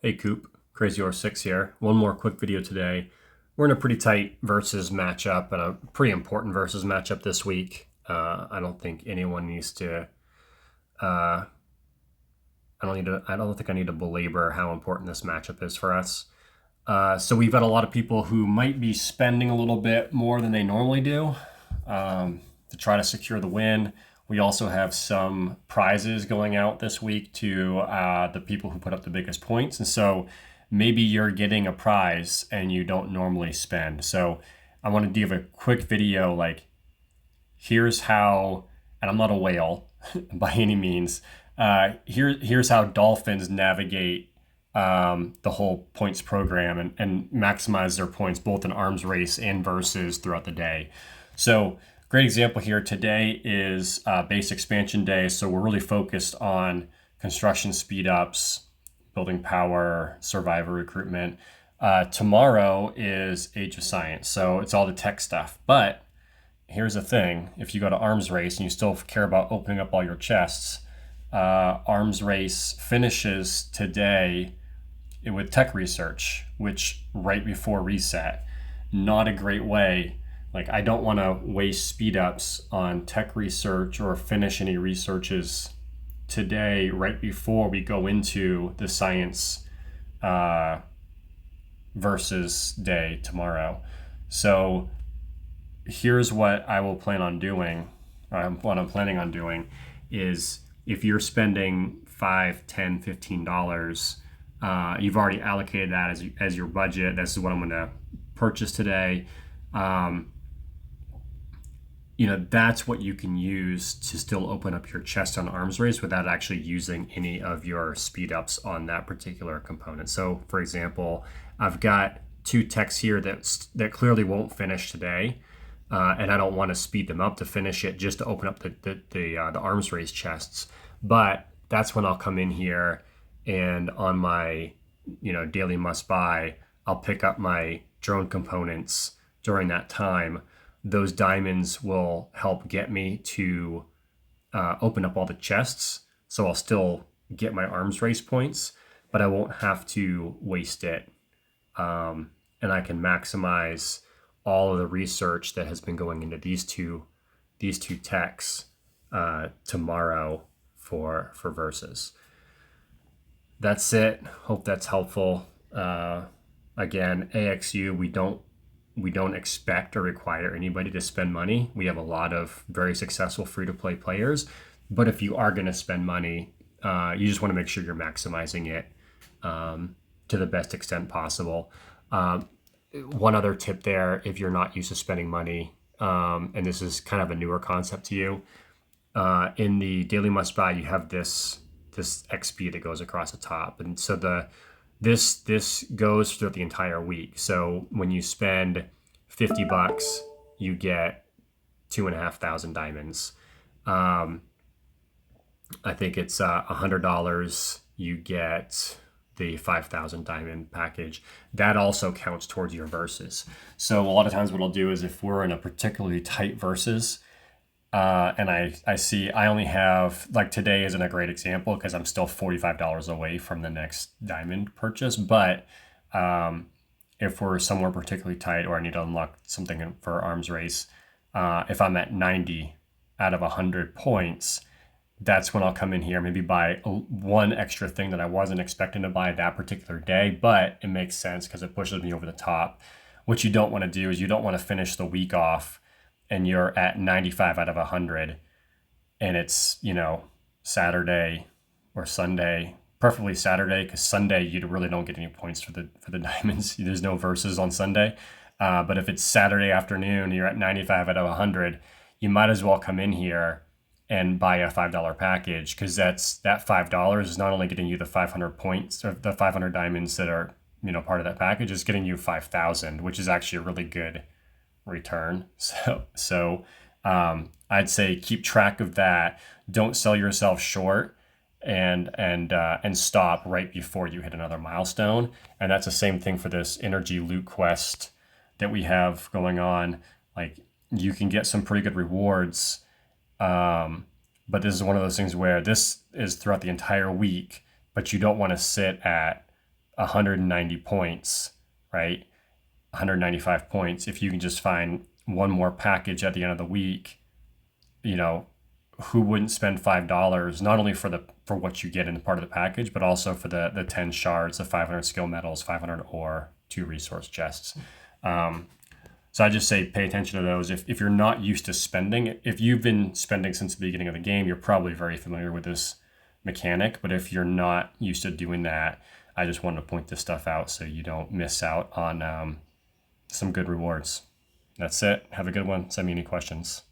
Hey Coop, Crazy06 here. One more quick video today. We're in a pretty tight versus matchup and a pretty important versus matchup this week. I don't think anyone needs to. Uh, I don't think I need to belabor how important this matchup is for us. So we've got a lot of people who might be spending a little bit more than they normally do to try to secure the win. We also have some prizes going out this week to the people who put up the biggest points. And so maybe you're getting a prize and you don't normally spend. So I want to give a quick video like, here's how, and I'm not a whale by any means, here's how dolphins navigate the whole points program and maximize their points both in arms race and versus throughout the day. So great example here today is base expansion day. So we're really focused on construction speed ups, building power, survivor recruitment. Tomorrow is Age of Science. So it's all the tech stuff. But here's the thing. If you go to arms race and you still care about opening up all your chests, arms race finishes today with tech research, which right before reset. Not a great way. Like, I don't want to waste speed ups on tech research or finish any researches today right before we go into the science versus day tomorrow. So here's what I will plan on doing. What I'm planning on doing is, if you're spending $5, $10, $15, you've already allocated that as your budget. This is what I'm going to purchase today. That's what you can use to still open up your chest on arms race without actually using any of your speed ups on that particular component. So for example, I've got two techs here that clearly won't finish today. And I don't want to speed them up to finish it just to open up the arms race chests. But that's when I'll come in here and on my daily must buy, I'll pick up my drone components during that time. Those diamonds will help get me to open up all the chests. So I'll still get my arms race points, but I won't have to waste it. And I can maximize all of the research that has been going into these two techs tomorrow for versus. That's it. Hope that's helpful. Again, AXU, we don't expect or require anybody to spend money. We have a lot of very successful free-to-play players, but if you are going to spend money, you just want to make sure you're maximizing it to the best extent possible. One other tip there, if you're not used to spending money, and this is kind of a newer concept to you, in the daily must buy, you have this XP that goes across the top, and so this goes throughout the entire week. So when you spend $50, you get 2,500 diamonds. I think it's $100. You get the 5,000 diamond package. That also counts towards your versus. So a lot of times what I'll do is, if we're in a particularly tight versus, and I see I only have, like today isn't a great example because I'm still $45 away from the next diamond purchase. But if we're somewhere particularly tight, or I need to unlock something for arms race, if I'm at 90 out of 100 points, that's when I'll come in here, maybe buy one extra thing that I wasn't expecting to buy that particular day, but it makes sense because it pushes me over the top. What you don't want to do is, you don't want to finish the week off and you're at 95 out of 100 and it's, Saturday or Sunday, preferably Saturday, because Sunday you really don't get any points for the diamonds. There's no verses on Sunday. But if it's Saturday afternoon, you're at 95 out of 100, you might as well come in here and buy a $5 package, because that $5 is not only getting you the 500 points or the 500 diamonds that are part of that package, it's getting you 5,000, which is actually a really good return. So I'd say keep track of that. Don't sell yourself short and stop right before you hit another milestone. And that's the same thing for this energy loot quest that we have going on. Like, you can get some pretty good rewards. But this is one of those things where this is throughout the entire week, but you don't want to sit at 190 points, right? 195 points. If you can just find one more package at the end of the week, you know, who wouldn't spend $5 not only for what you get in the part of the package, but also for the 10 shards, the 500 skill medals, 500 ore, 2 resource chests. So I just say pay attention to those. If you're not used to spending, if you've been spending since the beginning of the game, you're probably very familiar with this mechanic. But if you're not used to doing that, I just wanted to point this stuff out so you don't miss out on some good rewards. That's it. Have a good one. Send me any questions.